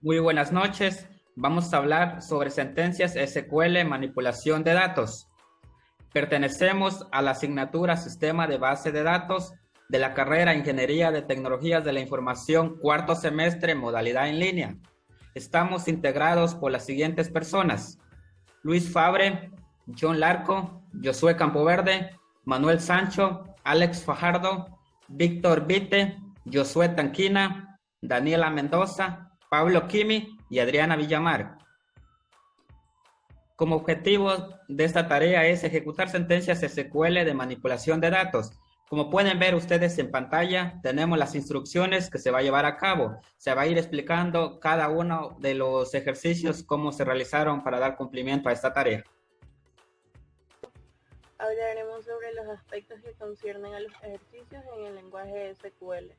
Muy buenas noches. Vamos a hablar sobre sentencias SQL, manipulación de datos. Pertenecemos a la asignatura Sistema de Base de Datos de la carrera Ingeniería de Tecnologías de la Información, cuarto semestre, modalidad en línea. Estamos integrados por las siguientes personas: Luis Fabre, John Larco, Josué Campoverde, Manuel Sancho, Alex Fajardo, Víctor Vite, Josué Tanquina, Daniela Mendoza, Pablo Quimi y Adriana Villamar. Como objetivo de esta tarea es ejecutar sentencias SQL de manipulación de datos. Como pueden ver ustedes en pantalla, tenemos las instrucciones que se va a llevar a cabo. Se va a ir explicando cada uno de los ejercicios, cómo se realizaron para dar cumplimiento a esta tarea. Hablaremos sobre los aspectos que conciernen a los ejercicios en el lenguaje SQL.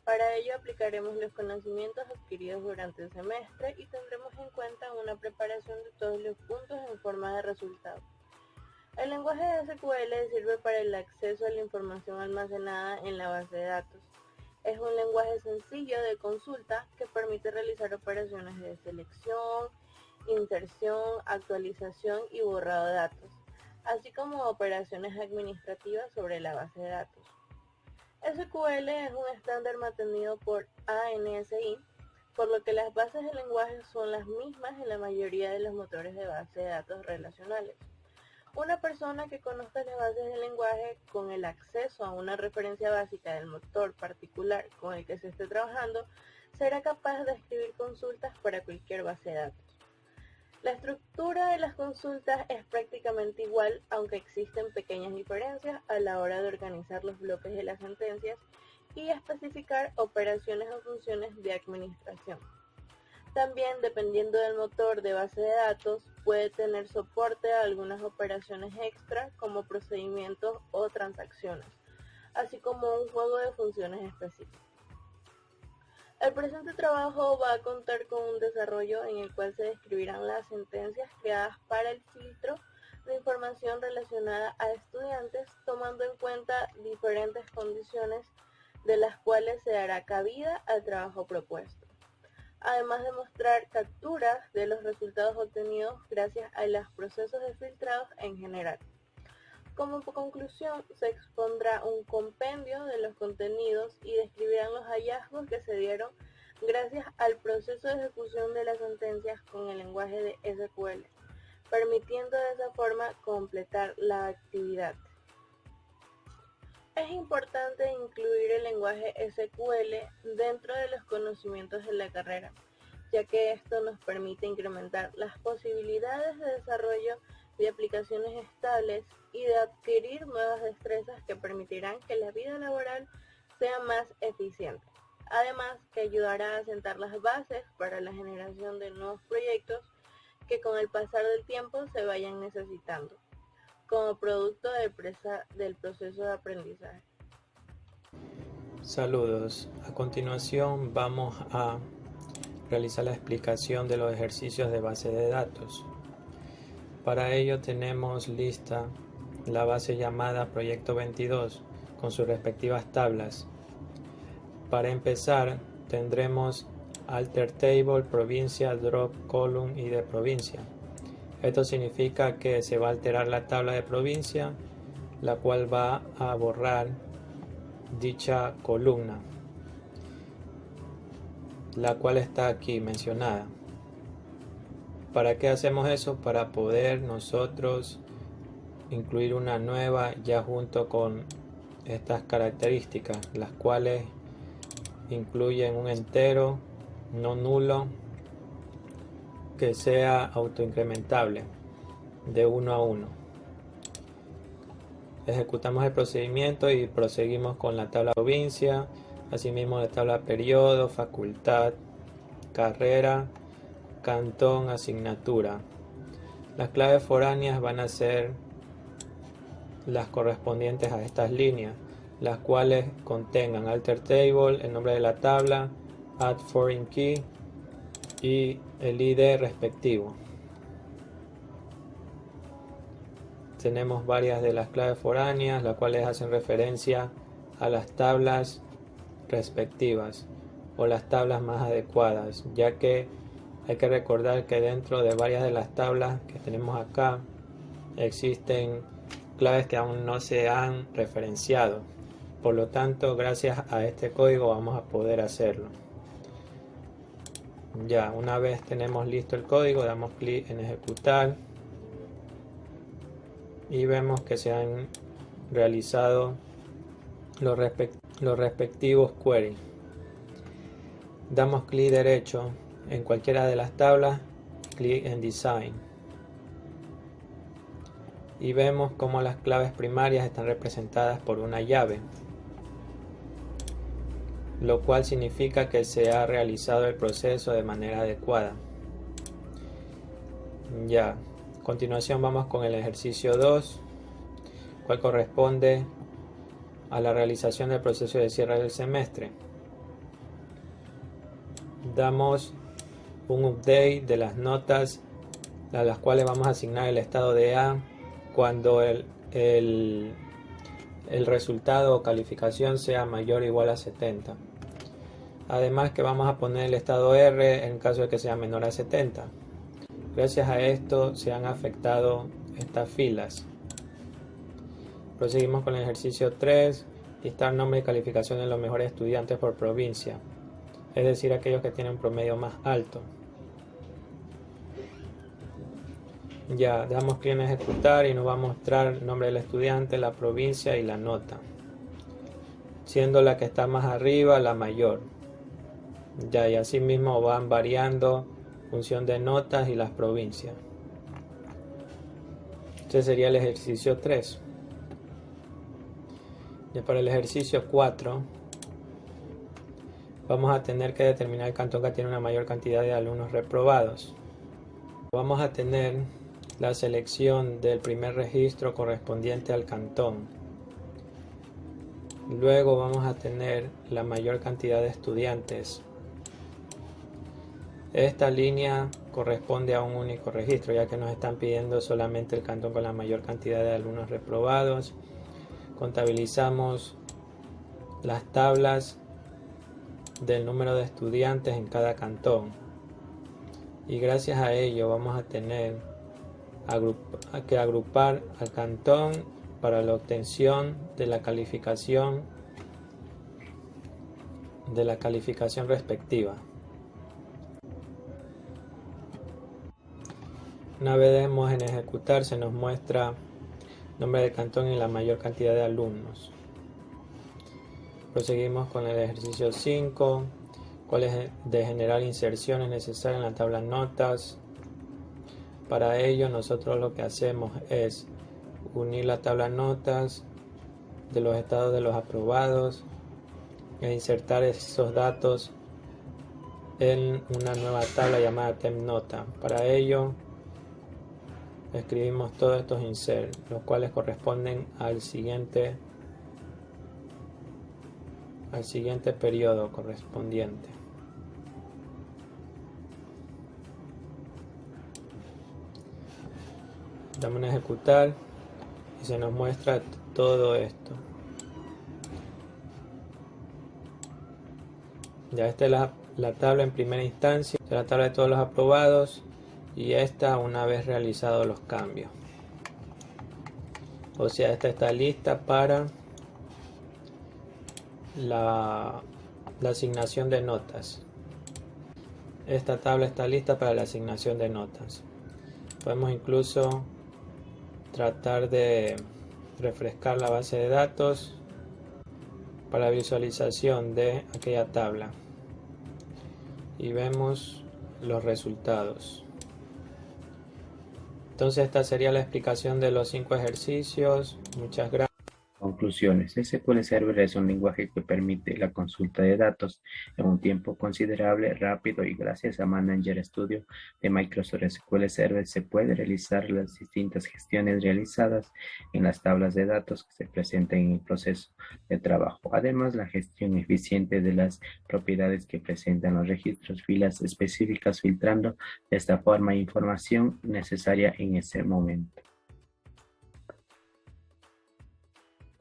Para ello aplicaremos los conocimientos adquiridos durante el semestre y tendremos en cuenta una preparación de todos los puntos en forma de resultado. El lenguaje de SQL sirve para el acceso a la información almacenada en la base de datos. Es un lenguaje sencillo de consulta que permite realizar operaciones de selección, inserción, actualización y borrado de datos, así como operaciones administrativas sobre la base de datos. SQL es un estándar mantenido por ANSI, por lo que las bases de lenguaje son las mismas en la mayoría de los motores de base de datos relacionales. Una persona que conozca las bases de lenguaje con el acceso a una referencia básica del motor particular con el que se esté trabajando será capaz de escribir consultas para cualquier base de datos. La estructura de las consultas es prácticamente igual, aunque existen pequeñas diferencias a la hora de organizar los bloques de las sentencias y especificar operaciones o funciones de administración. También, dependiendo del motor de base de datos, puede tener soporte a algunas operaciones extra como procedimientos o transacciones, así como un juego de funciones específicas. El presente trabajo va a contar con un desarrollo en el cual se describirán las sentencias creadas para el filtro de información relacionada a estudiantes, tomando en cuenta diferentes condiciones de las cuales se dará cabida al trabajo propuesto, además de mostrar capturas de los resultados obtenidos gracias a los procesos de filtrados en general. Como conclusión, se expondrá un compendio de los contenidos y describirán los hallazgos que se dieron gracias al proceso de ejecución de las sentencias con el lenguaje de SQL, permitiendo de esa forma completar la actividad. Es importante incluir el lenguaje SQL dentro de los conocimientos de la carrera, ya que esto nos permite incrementar las posibilidades de desarrollo de aplicaciones estables y de adquirir nuevas destrezas que permitirán que la vida laboral sea más eficiente. Además, que ayudará a sentar las bases para la generación de nuevos proyectos que con el pasar del tiempo se vayan necesitando, como producto del proceso de aprendizaje. Saludos. A continuación vamos a realizar la explicación de los ejercicios de base de datos. Para ello tenemos lista la base llamada Proyecto 22 con sus respectivas tablas. Para empezar tendremos Alter Table, provincia, Drop Column y de provincia. Esto significa que se va a alterar la tabla de provincia, la cual va a borrar dicha columna, la cual está aquí mencionada. ¿Para qué hacemos eso? Para poder nosotros incluir una nueva ya junto con estas características, las cuales incluyen un entero no nulo que sea autoincrementable de 1 a 1. Ejecutamos el procedimiento y proseguimos con la tabla provincia, asimismo la tabla periodo, facultad, carrera, cantón, asignatura. Las claves foráneas van a ser las correspondientes a estas líneas, las cuales contengan alter table, el nombre de la tabla, add foreign key y el ID respectivo. Tenemos varias de las claves foráneas, las cuales hacen referencia a las tablas respectivas o las tablas más adecuadas, ya que hay que recordar que dentro de varias de las tablas que tenemos acá existen claves que aún no se han referenciado. Por lo tanto, gracias a este código vamos a poder hacerlo. Ya, una vez tenemos listo el código, damos clic en ejecutar y vemos que se han realizado los respectivos queries. Damos clic derecho en cualquiera de las tablas, clic en Design y vemos cómo las claves primarias están representadas por una llave, lo cual significa que se ha realizado el proceso de manera adecuada. Ya, a continuación vamos con el ejercicio 2, cual corresponde a la realización del proceso de cierre del semestre. Damos un update de las notas a las cuales vamos a asignar el estado de A cuando el resultado o calificación sea mayor o igual a 70. Además que vamos a poner el estado R en caso de que sea menor a 70. Gracias a esto se han afectado estas filas. Proseguimos con el ejercicio 3, listar nombre y calificación de los mejores estudiantes por provincia, es decir, aquellos que tienen un promedio más alto. Ya, damos clic en ejecutar y nos va a mostrar el nombre del estudiante, la provincia y la nota, siendo la que está más arriba la mayor. Ya, y así mismo van variando en función de notas y las provincias. Este sería el ejercicio 3. Ya para el ejercicio 4 vamos a tener que determinar el cantón que tiene una mayor cantidad de alumnos reprobados. Vamos a tener la selección del primer registro correspondiente al cantón. Luego vamos a tener la mayor cantidad de estudiantes. Esta línea corresponde a un único registro, ya que nos están pidiendo solamente el cantón con la mayor cantidad de alumnos reprobados. Contabilizamos las tablas del número de estudiantes en cada cantón. Y gracias a ello vamos a tener que agrupar al cantón para la obtención de la calificación respectiva. Una vez demos en ejecutar, se nos muestra el nombre del cantón y la mayor cantidad de alumnos. Proseguimos con el ejercicio 5, cuál es de generar inserciones necesarias en la tabla notas. Para ello nosotros lo que hacemos es unir la tabla notas de los estados de los aprobados e insertar esos datos en una nueva tabla llamada TempNota. Para ello escribimos todos estos insert, los cuales corresponden al siguiente periodo correspondiente. Damos en ejecutar y se nos muestra todo esto. Ya esta es la tabla en primera instancia, la tabla de todos los aprobados, y esta una vez realizados los cambios. O sea, esta está lista para la asignación de notas. Esta tabla está lista para la asignación de notas. Podemos incluso tratar de refrescar la base de datos para visualización de aquella tabla y vemos los resultados. Entonces esta sería la explicación de los 5 ejercicios. Muchas gracias. Conclusión. Conclusiones. SQL Server es un lenguaje que permite la consulta de datos en un tiempo considerable, rápido y gracias a Manager Studio de Microsoft SQL Server se puede realizar las distintas gestiones realizadas en las tablas de datos que se presentan en el proceso de trabajo. Además, la gestión eficiente de las propiedades que presentan los registros, filas específicas, filtrando de esta forma información necesaria en ese momento.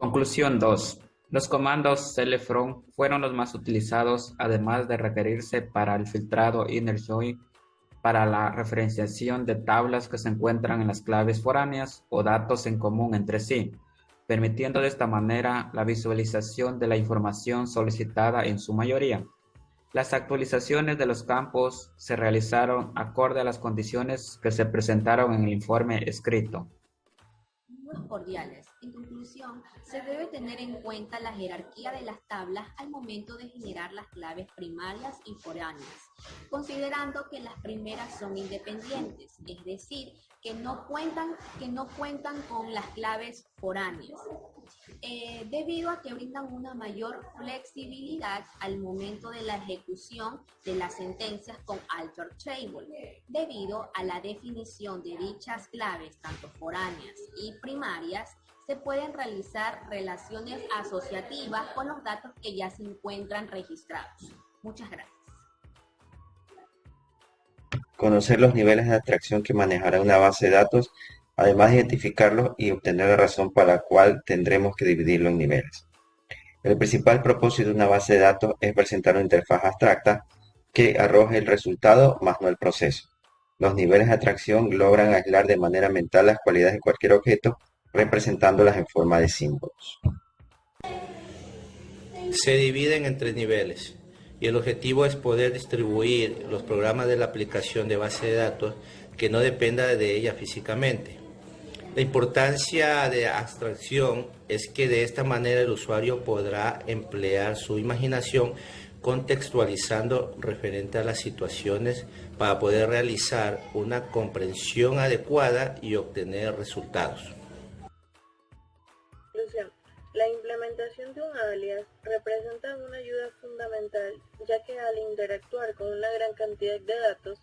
Conclusión 2. Los comandos clfront fueron los más utilizados, además de requerirse para el filtrado inner join, para la referenciación de tablas que se encuentran en las claves foráneas o datos en común entre sí, permitiendo de esta manera la visualización de la información solicitada en su mayoría. Las actualizaciones de los campos se realizaron acorde a las condiciones que se presentaron en el informe escrito. Cordiales. En conclusión, se debe tener en cuenta la jerarquía de las tablas al momento de generar las claves primarias y foráneas, considerando que las primeras son independientes, es decir, que no cuentan con las claves foráneas, debido a que brindan una mayor flexibilidad al momento de la ejecución de las sentencias con alter table, debido a la definición de dichas claves, tanto foráneas y primarias. Se pueden realizar relaciones asociativas con los datos que ya se encuentran registrados. Muchas gracias. Conocer los niveles de abstracción que manejará una base de datos, además de identificarlos y obtener la razón para la cual tendremos que dividirlo en niveles. El principal propósito de una base de datos es presentar una interfaz abstracta que arroje el resultado más no el proceso. Los niveles de abstracción logran aislar de manera mental las cualidades de cualquier objeto, representándolas en forma de símbolos. Se dividen en 3 niveles y el objetivo es poder distribuir los programas de la aplicación de base de datos que no dependa de ella físicamente. La importancia de abstracción es que de esta manera el usuario podrá emplear su imaginación contextualizando referente a las situaciones para poder realizar una comprensión adecuada y obtener resultados. La implementación de un alias representa una ayuda fundamental, ya que al interactuar con una gran cantidad de datos,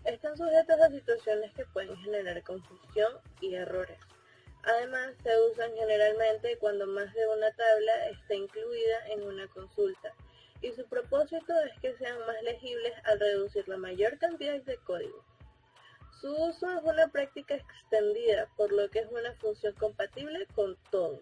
están sujetos a situaciones que pueden generar confusión y errores. Además, se usan generalmente cuando más de una tabla está incluida en una consulta, y su propósito es que sean más legibles al reducir la mayor cantidad de código. Su uso es una práctica extendida, por lo que es una función compatible con todos.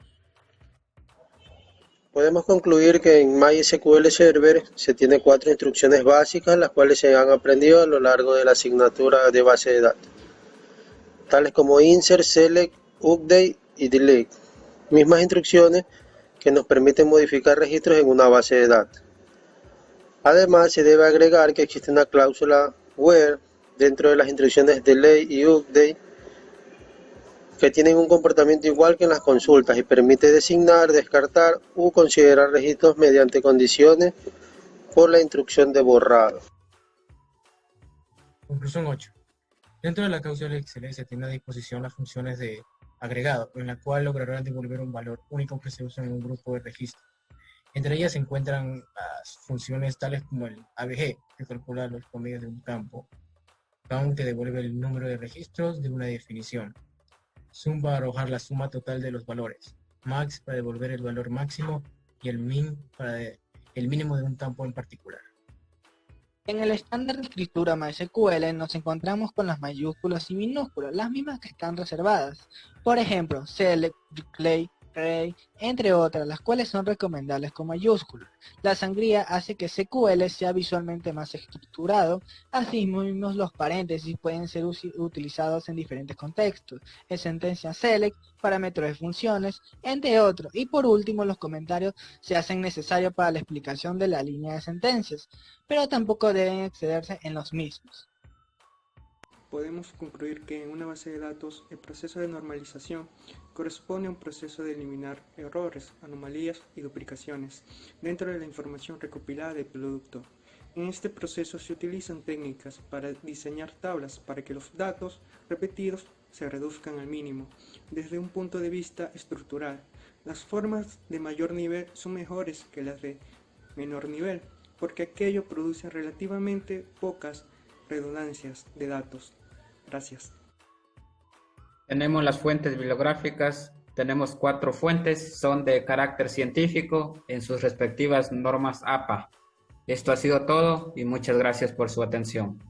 Podemos concluir que en MySQL Server se tiene 4 instrucciones básicas, las cuales se han aprendido a lo largo de la asignatura de base de datos, tales como insert, select, update y delete, mismas instrucciones que nos permiten modificar registros en una base de datos. Además, se debe agregar que existe una cláusula where dentro de las instrucciones delete y update que tienen un comportamiento igual que en las consultas y permite designar, descartar u considerar registros mediante condiciones por la instrucción de borrado. Conclusión 8. Dentro de la cláusula XL se tiene a disposición las funciones de agregado, en la cual lograrán devolver un valor único que se usa en un grupo de registros. Entre ellas se encuentran las funciones tales como el ABG, que calcula los promedios de un campo, count, que devuelve el número de registros de una definición, sum para arrojar la suma total de los valores, max para devolver el valor máximo y el min para el mínimo de un campo en particular. En el estándar de escritura MySQL nos encontramos con las mayúsculas y minúsculas, las mismas que están reservadas. Por ejemplo, select, declare, array, entre otras, las cuales son recomendables con mayúsculas. La sangría hace que SQL sea visualmente más estructurado. Asimismo, los paréntesis pueden ser utilizados en diferentes contextos, en sentencia select, parámetros de funciones, entre otros. Y por último, los comentarios se hacen necesarios para la explicación de la línea de sentencias, pero tampoco deben excederse en los mismos. Podemos concluir que en una base de datos el proceso de normalización corresponde a un proceso de eliminar errores, anomalías y duplicaciones dentro de la información recopilada del producto. En este proceso se utilizan técnicas para diseñar tablas para que los datos repetidos se reduzcan al mínimo. Desde un punto de vista estructural, las formas de mayor nivel son mejores que las de menor nivel, porque aquello produce relativamente pocas redundancias de datos. Gracias. Tenemos las fuentes bibliográficas. Tenemos 4 fuentes, son de carácter científico en sus respectivas normas APA. Esto ha sido todo y muchas gracias por su atención.